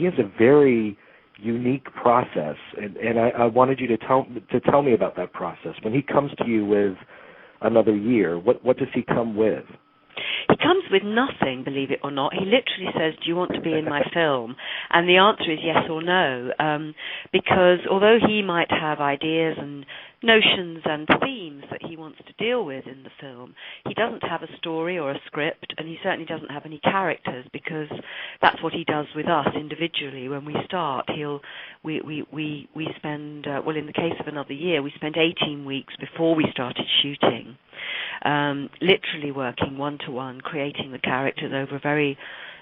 he has a very unique process, and I wanted you to tell me about that process. When he comes to you with another year, what does he come with? He comes with nothing, believe it or not. He literally says, do you want to be in my film? And the answer is yes or no, because although he might have ideas and notions and themes that he wants to deal with in the film, he doesn't have a story or a script, and he certainly doesn't have any characters, because that's what he does with us individually when we start. We spend, well, in the case of Another Year, we spent 18 weeks before we started shooting, literally working one-to-one, creating the characters over a very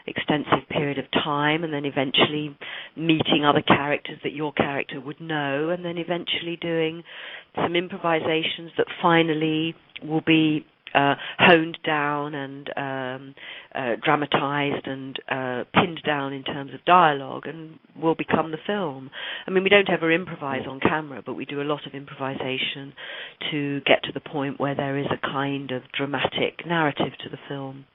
extensive period of time, and then eventually meeting other characters that your character would know, and then eventually doing some improvisations that finally will be honed down and dramatized and pinned down in terms of dialogue, and will become the film. I mean, we don't ever improvise on camera, but we do a lot of improvisation to get to the point where there is a kind of dramatic narrative to the film.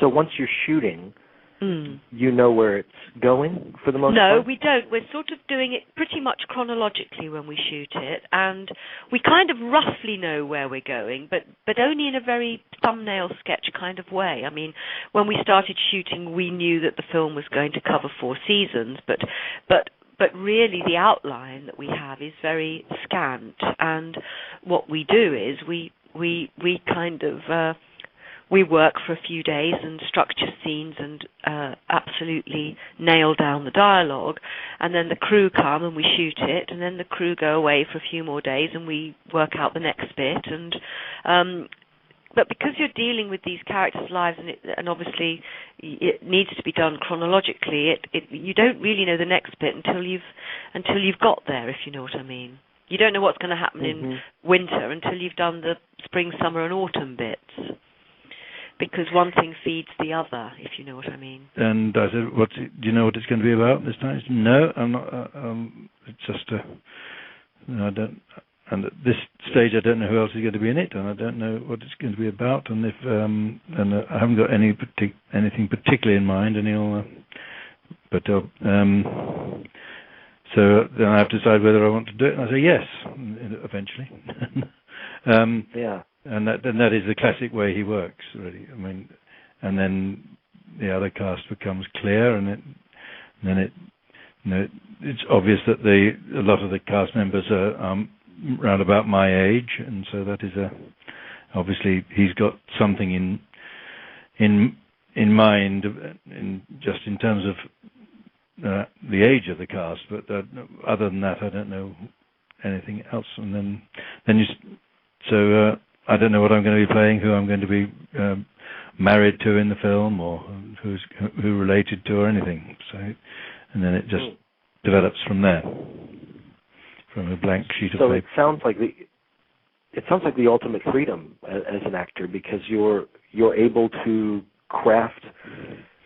So once you're shooting, you know where it's going for the most part? No, we don't. We're sort of doing it pretty much chronologically when we shoot it, and we kind of roughly know where we're going, but only in a very thumbnail sketch kind of way. I mean, when we started shooting, we knew that the film was going to cover 4 seasons, but really the outline that we have is very scant, and what we do is we kind of we work for a few days and structure scenes and absolutely nail down the dialogue, and then the crew come and we shoot it, and then the crew go away for a few more days and we work out the next bit. And but because you're dealing with these characters' lives, and obviously it needs to be done chronologically, you don't really know the next bit until you've got there, if you know what I mean. You don't know what's going to happen in winter until you've done the spring, summer, and autumn bits, because one thing feeds the other, if you know what I mean. And I said, do you know what it's going to be about this time? He said, no, I'm not. It's just I don't. And at this stage, I don't know who else is going to be in it, and I don't know what it's going to be about. And if I haven't got anything particularly in mind, and so then I have to decide whether I want to do it. And I say yes, eventually. Yeah. And that is the classic way he works, really. I mean, and then the other cast becomes clear, and then it's obvious that a lot of the cast members are round about my age, and so that is obviously he's got something in mind, just in terms of the age of the cast. But other than that, I don't know anything else. And then so. I don't know what I'm going to be playing, who I'm going to be married to in the film, or who related to, or anything. So, and then it just develops from there, from a blank sheet of paper. It sounds like the ultimate freedom as an actor, because you're able to craft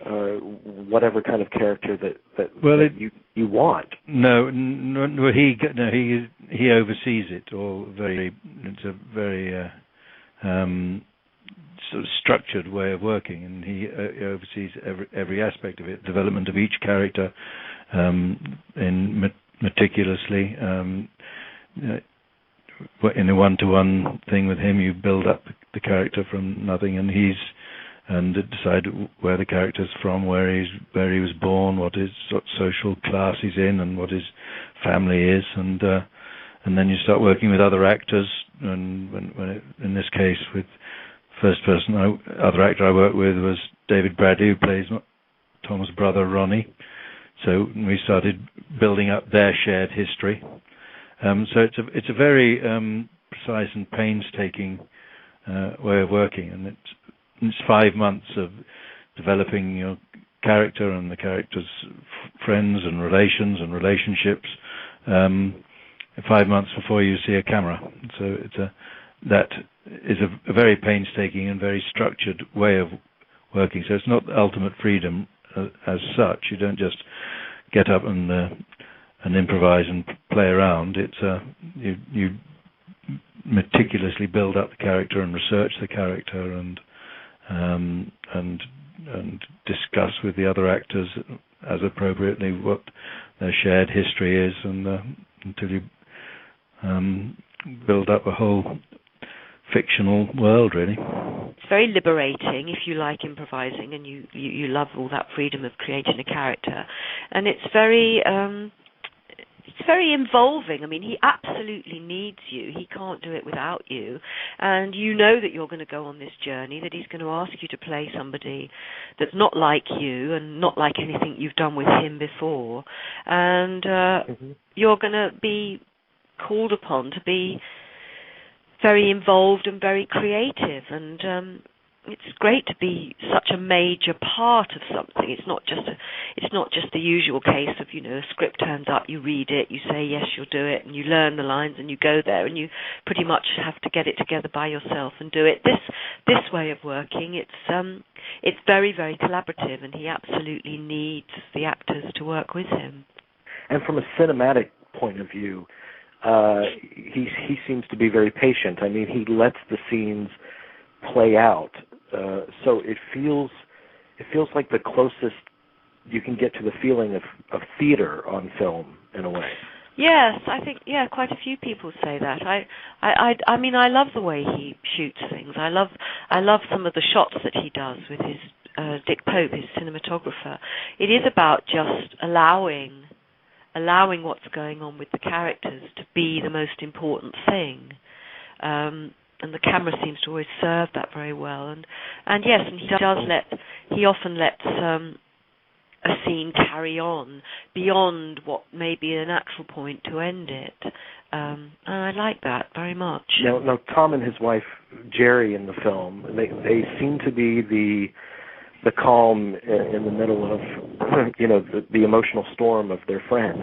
whatever kind of character that you want. No, he oversees it all. It's a very sort of structured way of working, and he oversees every aspect of it, development of each character, meticulously. In a one-to-one thing with him, you build up the character from nothing, and decide where the character's from, where he was born, what his social class he's in, and what his family is, and then you start working with other actors. And in this case, with other actor I worked with was David Bradley, who plays Tom's brother Ronnie. So we started building up their shared history. So it's a very precise and painstaking way of working, and it's 5 months of developing your character and the character's friends and relations and relationships. 5 months before you see a camera. So that is a very painstaking and very structured way of working. So it's not ultimate freedom as such. You don't just get up and improvise and play around. It's you meticulously build up the character and research the character and discuss with the other actors as appropriately what their shared history is, and until you build up a whole fictional world, really. It's very liberating if you like improvising and you love all that freedom of creating a character, and it's very involving. I mean, he absolutely needs you. He can't do it without you, and you know that you're going to go on this journey, that he's going to ask you to play somebody that's not like you and not like anything you've done with him before, and you're going to be called upon to be very involved and very creative, and it's great to be such a major part of something. It's not just the usual case of, a script turns up, you read it, you say yes, you'll do it, and you learn the lines and you go there, and you pretty much have to get it together by yourself and do it. This way of working, it's very, very collaborative, and he absolutely needs the actors to work with him. And from a cinematic point of view, he seems to be very patient. I mean, he lets the scenes play out, so it feels like the closest you can get to the feeling of theater on film in a way. Yes, I think quite a few people say that. I mean, I love the way he shoots things. I love some of the shots that he does with his Dick Pope, his cinematographer. It is about just allowing what's going on with the characters to be the most important thing, and the camera seems to always serve that very well. And yes, and he often lets a scene carry on beyond what may be a natural point to end it, and I like that very much. Now, Tom and his wife Jerry in the film, they seem to be the calm in the middle of, the emotional storm of their friends,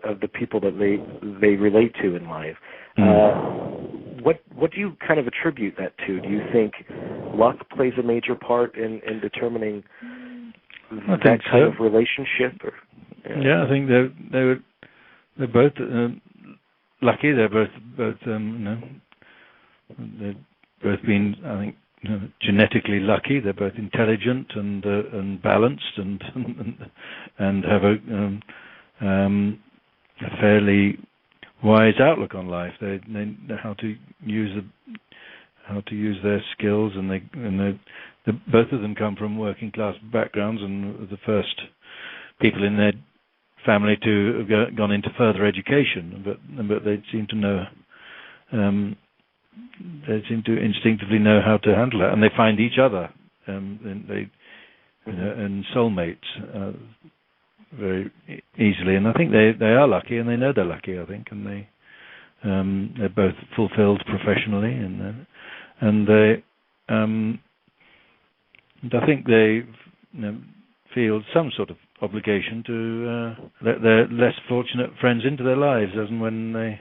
of the people that they relate to in life. What do you kind of attribute that to? Do you think luck plays a major part in determining that kind of relationship? Or, yeah, I think they're both lucky. They're both they've both been, I think, genetically lucky. They're both intelligent and balanced and have a fairly wise outlook on life. They know how to use their skills, and both of them come from working class backgrounds and were the first people in their family to have gone into further education. But they seem to know. They seem to instinctively know how to handle it, and they find each other, and soulmates very easily. And I think they are lucky, and they know they're lucky. I think, and they're both fulfilled professionally, and they I think they feel some sort of obligation to let their less fortunate friends into their lives as and when they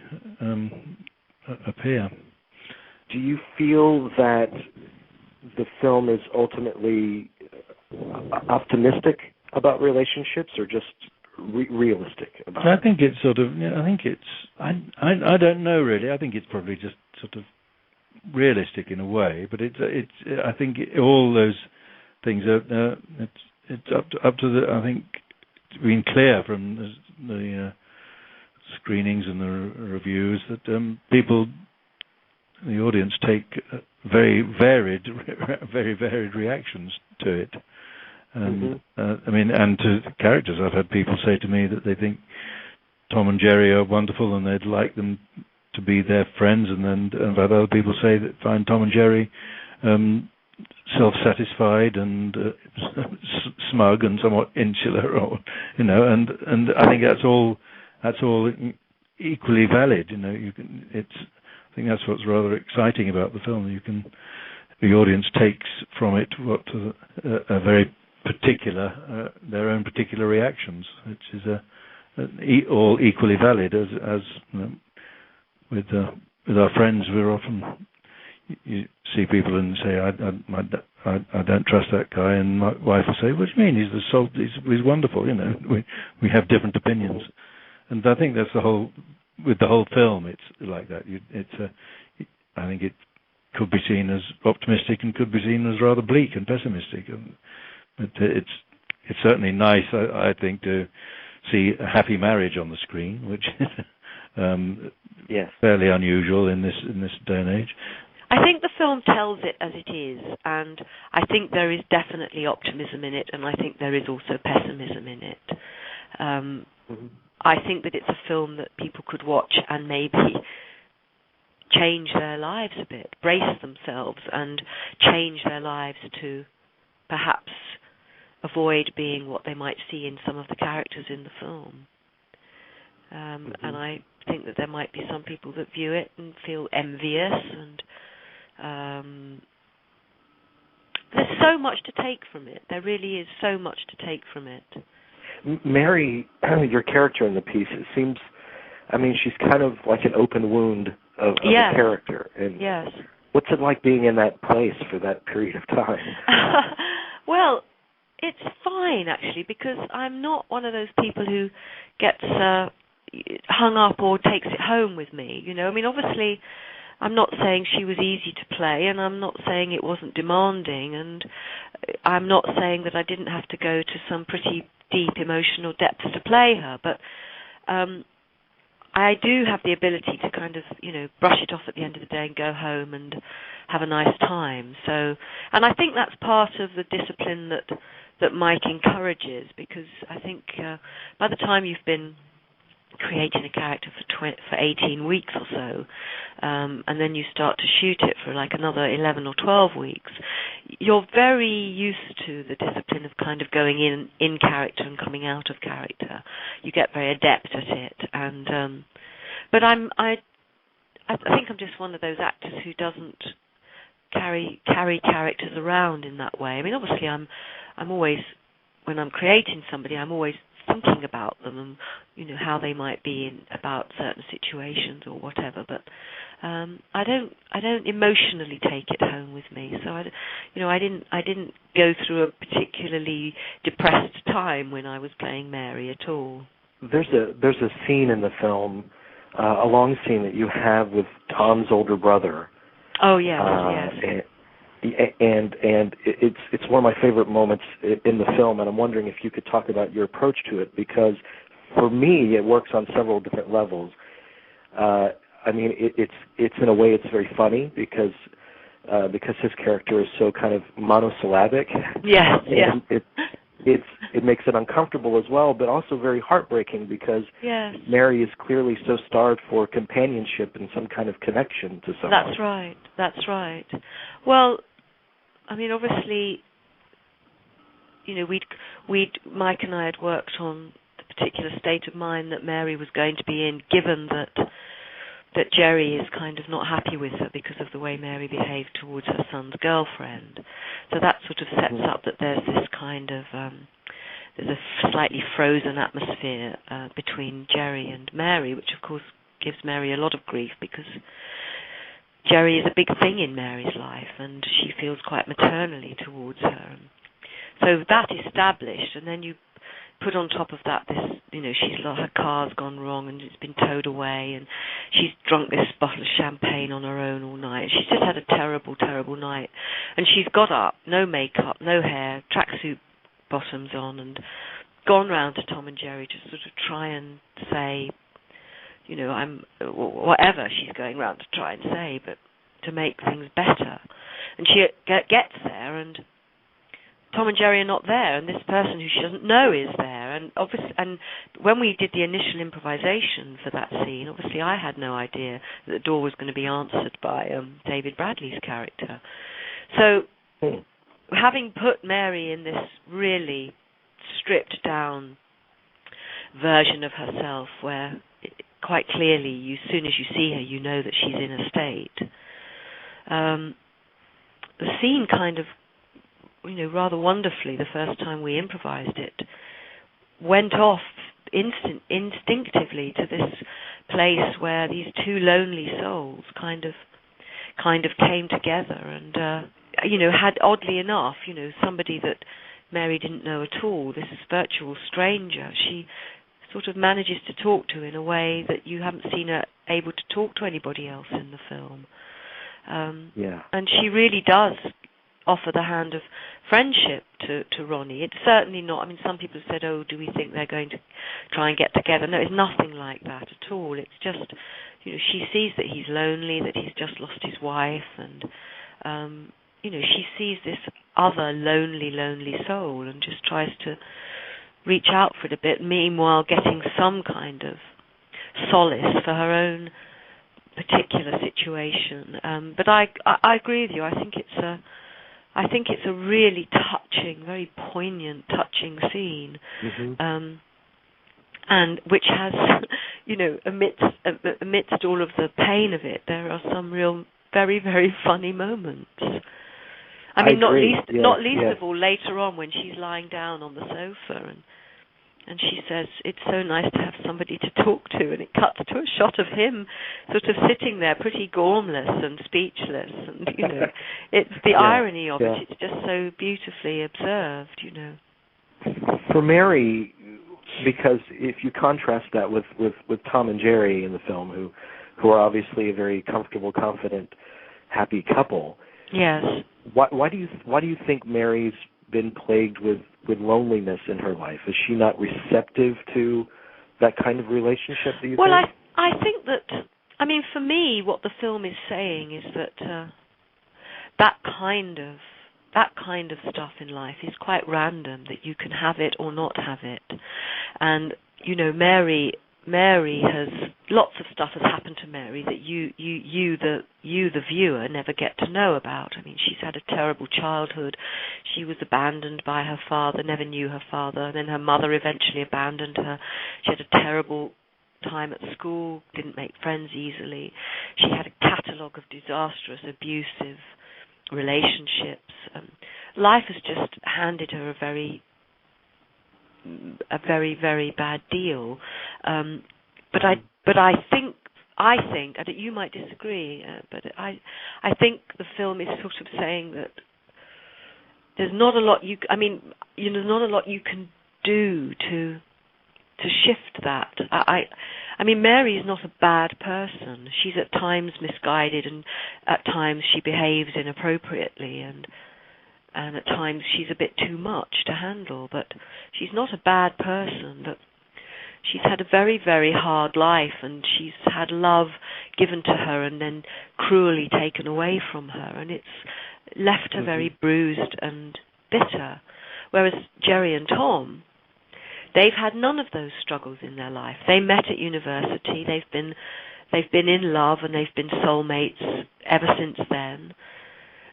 appear. Do you feel that the film is ultimately optimistic about relationships, or just realistic about it? I think it's sort of. I think it's. I don't know really. I think it's probably just sort of realistic in a way. But it's. I think all those things are. It's up to the. I think it's been clear from the screenings and the reviews that people. The audience take very varied reactions to it, and I mean, and to the characters. I've had people say to me that they think Tom and Jerry are wonderful, and they'd like them to be their friends, and I've had other people say that find Tom and Jerry self-satisfied and smug and somewhat insular, or and I think that's all equally valid. I think that's what's rather exciting about the film. The audience takes from it what a very particular, their own particular reactions, which is all equally valid. As with our friends, we're often you see people and say, I don't trust that guy, and my wife will say, what do you mean? He's wonderful. We have different opinions, and I think that's the whole. With the whole film, it's like that. I think it could be seen as optimistic and could be seen as rather bleak and pessimistic. It's certainly nice, I think, to see a happy marriage on the screen, which is yes, fairly unusual in this day and age. I think the film tells it as it is, and I think there is definitely optimism in it, and I think there is also pessimism in it. I think that it's a film that people could watch and maybe change their lives a bit, brace themselves and change their lives to perhaps avoid being what they might see in some of the characters in the film. And I think that there might be some people that view it and feel envious, and there's so much to take from it. There really is so much to take from it. Mary, your character in the piece, it seems, I mean, she's kind of like an open wound of yes. a character. And yes. What's it like being in that place for that period of time? Well, it's fine, actually, because I'm not one of those people who gets hung up or takes it home with me. You know, I mean, obviously, I'm not saying she was easy to play, and I'm not saying it wasn't demanding, and I'm not saying that I didn't have to go to some pretty deep emotional depths to play her, but I do have the ability to kind of, you know, brush it off at the end of the day and go home and have a nice time. So, and I think that's part of the discipline that Mike encourages, because I think by the time you've been creating a character for 18 weeks or so, and then you start to shoot it for like another 11 or 12 weeks, you're very used to the discipline of kind of going in character and coming out of character. You get very adept at it, and but I think I'm just one of those actors who doesn't carry characters around in that way. I mean, obviously, I'm always, when I'm creating somebody, I'm always thinking about them and, you know, how they might be about certain situations or whatever, but I don't emotionally take it home with me. So I didn't go through a particularly depressed time when I was playing Mary at all. There's a scene in the film, a long scene that you have with Tom's older brother. Oh yes, yes. And it's one of my favorite moments in the film, and I'm wondering if you could talk about your approach to it, because for me it works on several different levels. I mean, it's in a way it's very funny because his character is so kind of monosyllabic. Yes, yeah. It makes it uncomfortable as well, but also very heartbreaking because yes. Mary is clearly so starved for companionship and some kind of connection to someone. That's right. Well, I mean, obviously, you know, Mike and I had worked on the particular state of mind that Mary was going to be in, given that Jerry is kind of not happy with her because of the way Mary behaved towards her son's girlfriend. So that sort of sets up that there's this kind of there's a slightly frozen atmosphere between Jerry and Mary, which of course gives Mary a lot of grief because Jerry is a big thing in Mary's life and she feels quite maternally towards her. So that established, and then you put on top of that this, you know, her car's gone wrong and it's been towed away, and she's drunk this bottle of champagne on her own all night. She's just had a terrible, terrible night, and she's got up, no makeup, no hair, tracksuit bottoms on, and gone round to Tom and Jerry to sort of try and say, you know, whatever she's going round to try and say, but to make things better. And she gets there, and Tom and Jerry are not there, and this person who she doesn't know is there. And obviously, and when we did the initial improvisation for that scene, obviously I had no idea that the door was going to be answered by David Bradley's character. So, having put Mary in this really stripped down version of herself, where quite clearly, as soon as you see her, you know that she's in a state. The scene kind of, you know, rather wonderfully, the first time we improvised it, went off instinctively to this place where these two lonely souls kind of came together, and you know, had, oddly enough, you know, somebody that Mary didn't know at all, this virtual stranger, she sort of manages to talk to in a way that you haven't seen her able to talk to anybody else in the film. And she really does offer the hand of friendship to Ronnie. It's certainly not, I mean, some people have said, oh, do we think they're going to try and get together? No, it's nothing like that at all. It's just, she sees that he's lonely, that he's just lost his wife, and, she sees this other lonely soul and just tries to reach out for it a bit, meanwhile getting some kind of solace for her own particular situation. But I agree with you. I think it's a really touching, very poignant, touching scene, and which has, amidst all of the pain of it, there are some real, very, very funny moments. I mean, not least of all later on when she's lying down on the sofa and she says, it's so nice to have somebody to talk to, and it cuts to a shot of him sort of sitting there pretty gormless and speechless, and, it's the irony of it. It's just so beautifully observed, For Mary, because if you contrast that with Tom and Jerry in the film, who are obviously a very comfortable, confident, happy couple. Yes. Why do you think Mary's been plagued with loneliness in her life? Is she not receptive to that kind of relationship, do you think? Well, I think that, I mean, for me, what the film is saying is that that kind of stuff in life is quite random, that you can have it or not have it. And, Mary has, lots of stuff has happened to Mary that you the viewer never get to know about. I mean, she's had a terrible childhood. She was abandoned by her father, never knew her father. Then her mother eventually abandoned her. She had a terrible time at school, didn't make friends easily. She had a catalogue of disastrous, abusive relationships. Life has just handed her a very, very bad deal. But I think you might disagree, but I think the film is sort of saying that there's not a lot not a lot you can do to shift that. I mean, Mary is not a bad person. She's at times misguided, and at times she behaves inappropriately, and at times she's a bit too much to handle, but she's not a bad person. But she's had a very, very hard life, and she's had love given to her and then cruelly taken away from her, and it's left her very bruised and bitter. Whereas Jerry and Tom, they've had none of those struggles in their life. They met at university, they've been in love, and they've been soulmates ever since then.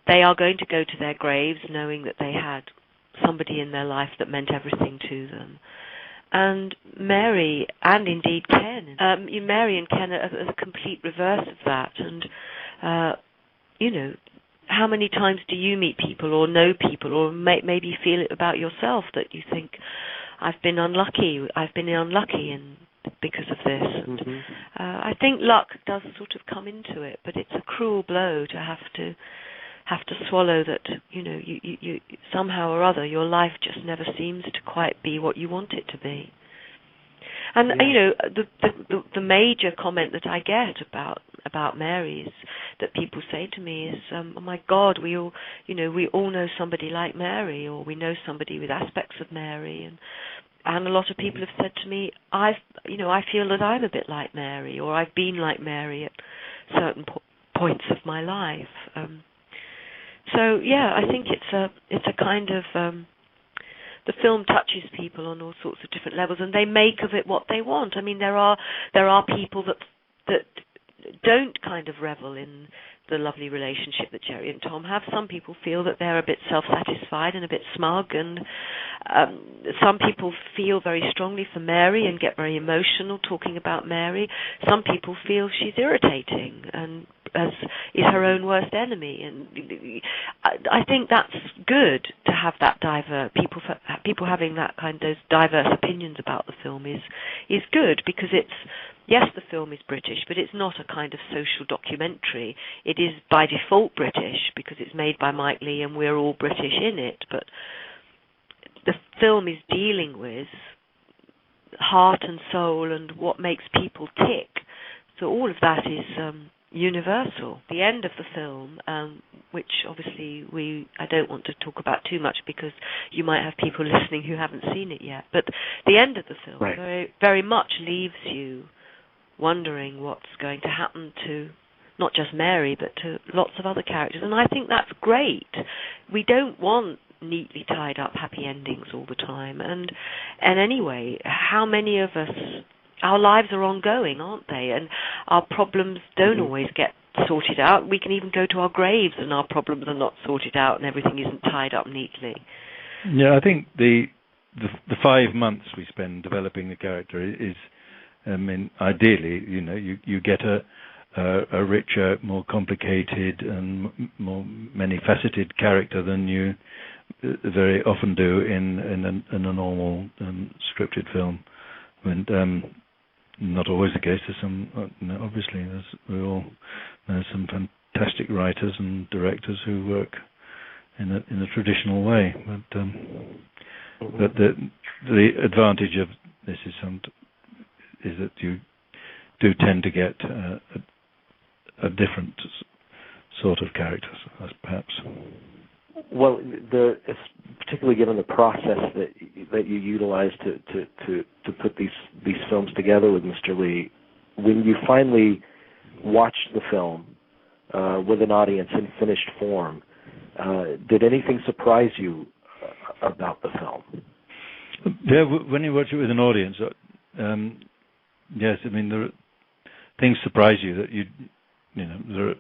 They are going to go to their graves knowing that they had somebody in their life that meant everything to them. And Mary, and indeed Ken, Mary and Ken are the complete reverse of that. And, how many times do you meet people or know people or maybe feel it about yourself that you think, I've been unlucky because of this. And, I think luck does sort of come into it, but it's a cruel blow to have to swallow that, you somehow or other your life just never seems to quite be what you want it to be. And the major comment that I get about Mary is that people say to me is, oh my God, we all know somebody like Mary, or we know somebody with aspects of Mary, and a lot of people have said to me, I feel that I'm a bit like Mary, or I've been like Mary at certain points of my life. So yeah, I think it's a kind of the film touches people on all sorts of different levels, and they make of it what they want. I mean, there are people that don't kind of revel in the lovely relationship that Jerry and Tom have. Some people feel that they're a bit self-satisfied and a bit smug, and some people feel very strongly for Mary and get very emotional talking about Mary. Some people feel she's irritating and is her own worst enemy, and I think that's good to have that people having that those diverse opinions about the film is good, because yes, the film is British, but it's not a kind of social documentary. It is by default British because it's made by Mike Leigh and we're all British in it, but the film is dealing with heart and soul and what makes people tick. So all of that universal. The end of the film, which obviously I don't want to talk about too much because you might have people listening who haven't seen it yet, but the end of the film very, very much leaves you wondering what's going to happen to not just Mary, but to lots of other characters. And I think that's great. We don't want neatly tied up happy endings all the time. And anyway, how many of us, our lives are ongoing, aren't they? And our problems don't always get sorted out. We can even go to our graves and our problems are not sorted out and everything isn't tied up neatly. Yeah, I think the 5 months we spend developing the character is, I mean, ideally, you know, you get a richer, more complicated and more many-faceted character than you very often do in a normal scripted film. And not always the case. There's some, obviously, there's some fantastic writers and directors who work in a traditional way. But the advantage of this is that you do tend to get a different sort of characters, perhaps. Well, particularly given the process that you utilize to put these films together with Mr. Leigh, when you finally watched the film with an audience in finished form, did anything surprise you about the film? Yeah, when you watch it with an audience, yes, I mean things surprise you that you know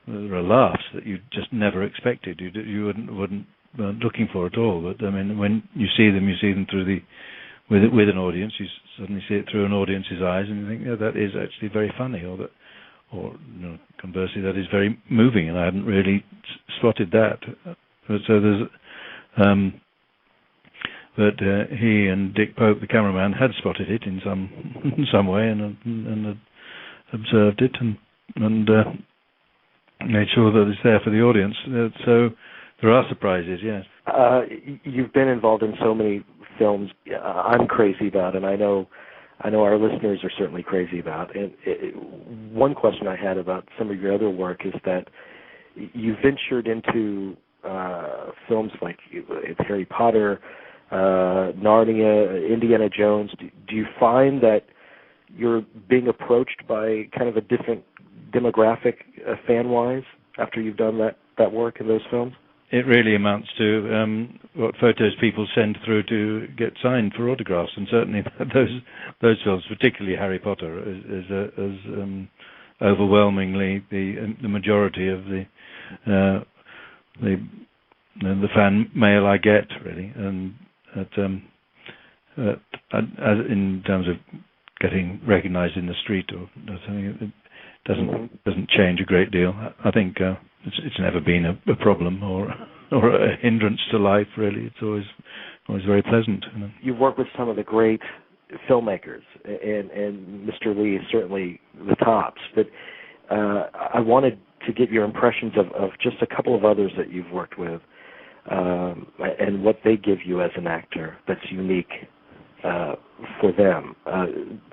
there are laughs that you just never expected. You weren't looking for at all. But I mean, when you see them through with an audience. You suddenly see it through an audience's eyes, and you think, yeah, that is actually very funny, or conversely, that is very moving, and I hadn't really spotted that. So there's. But he and Dick Pope, the cameraman, had spotted it in some way and had observed it and made sure that it's there for the audience. So there are surprises, yes. You've been involved in so many films I'm crazy about, and I know our listeners are certainly crazy about. And one question I had about some of your other work is that you ventured into films like Harry Potter, Narnia, Indiana Jones. Do you find that you're being approached by kind of a different demographic fan-wise after you've done that work in those films? It really amounts to what photos people send through to get signed for autographs, and certainly those films, particularly Harry Potter, is overwhelmingly the majority of the fan mail I get, really, and in terms of getting recognised in the street or something, it doesn't change a great deal. I think it's never been a problem or a hindrance to life, really. It's always very pleasant. You've worked with some of the great filmmakers, and Mr. Leigh is certainly the tops. But I wanted to get your impressions of just a couple of others that you've worked with, and what they give you as an actor that's unique for them,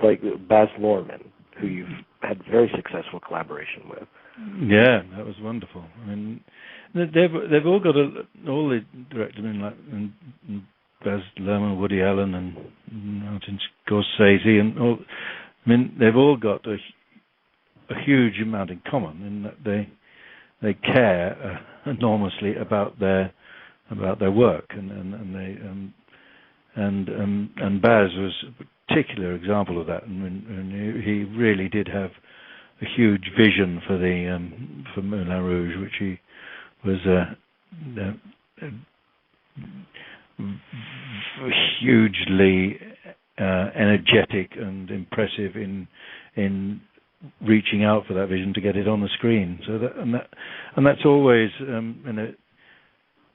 like Baz Luhrmann, who you've had very successful collaboration with. Yeah, that was wonderful. I mean, they've all got all the directors, I mean, like Baz Luhrmann, Woody Allen, and Martin Scorsese, and all. I mean, they've all got a huge amount in common in that they care enormously about their work, and Baz was a particular example of that, and he really did have a huge vision for Moulin Rouge, which he was hugely energetic and impressive in reaching out for that vision to get it on the screen. So that's always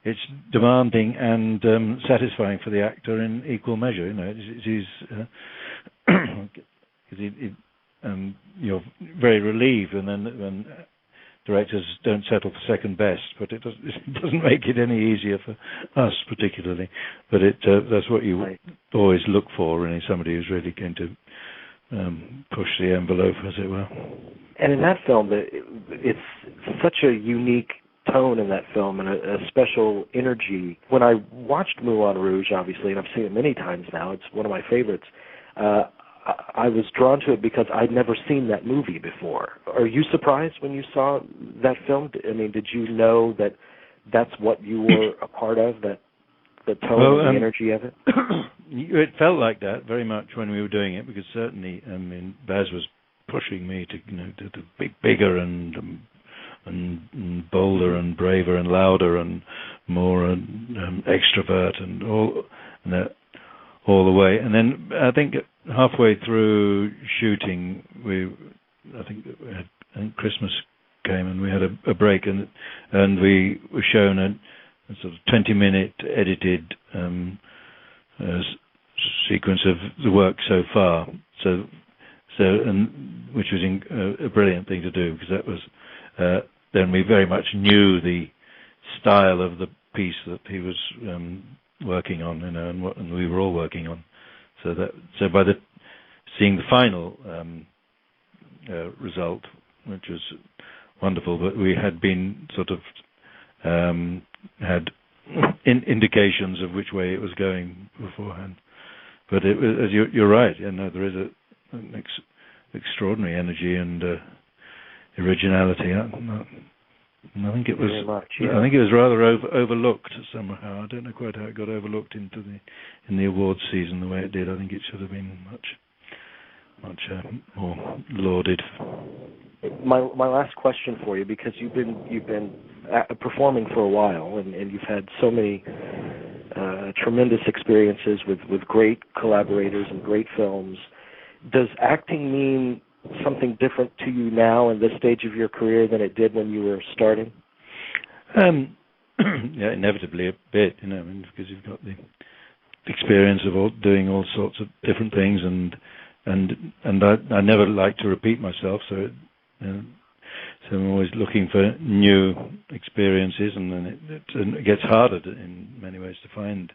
it's demanding and satisfying for the actor in equal measure. You're very relieved, and then when directors don't settle for second best, but it doesn't make it any easier for us particularly. But that's what you always look for, really, somebody who's really going to push the envelope, as it were. And in that film, it's such a unique tone in that film and a special energy. When I watched Moulin Rouge, obviously, and I've seen it many times now, it's one of my favorites, I was drawn to it because I'd never seen that movie before. Are you surprised when you saw that film? I mean, did you know that that's what you were a part of, that the tone and the energy of it? It felt like that very much when we were doing it, because certainly, I mean, Baz was pushing me to, to be bigger and bolder and braver and louder and more extrovert and all the way. And then I think halfway through shooting, I think Christmas came and we had a break, and we were shown a sort of 20-minute edited sequence of the work so far. So which was a brilliant thing to do, because that was then we very much knew the style of the piece that he was working on, and we were all working on. So by seeing the final result, which was wonderful, but we had been sort of had indications of which way it was going beforehand. But it was, you're right. There is an extraordinary energy and originality. I think it was. Very much, yeah. I think it was rather overlooked somehow. I don't know quite how it got overlooked in the awards season the way it did. I think it should have been much more lauded. My last question for you, because you've been performing for a while, and you've had so many tremendous experiences with great collaborators and great films. Does acting mean something different to you now in this stage of your career than it did when you were starting? Yeah, inevitably a bit, because you've got the experience of doing all sorts of different things, and I never like to repeat myself, so I'm always looking for new experiences, and then it gets harder in many ways to find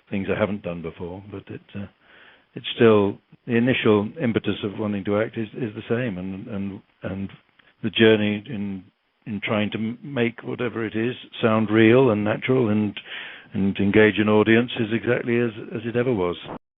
things I haven't done before, but it's still the initial impetus of wanting to act is the same, and the journey in trying to make whatever it is sound real and natural and engage an audience is exactly as it ever was.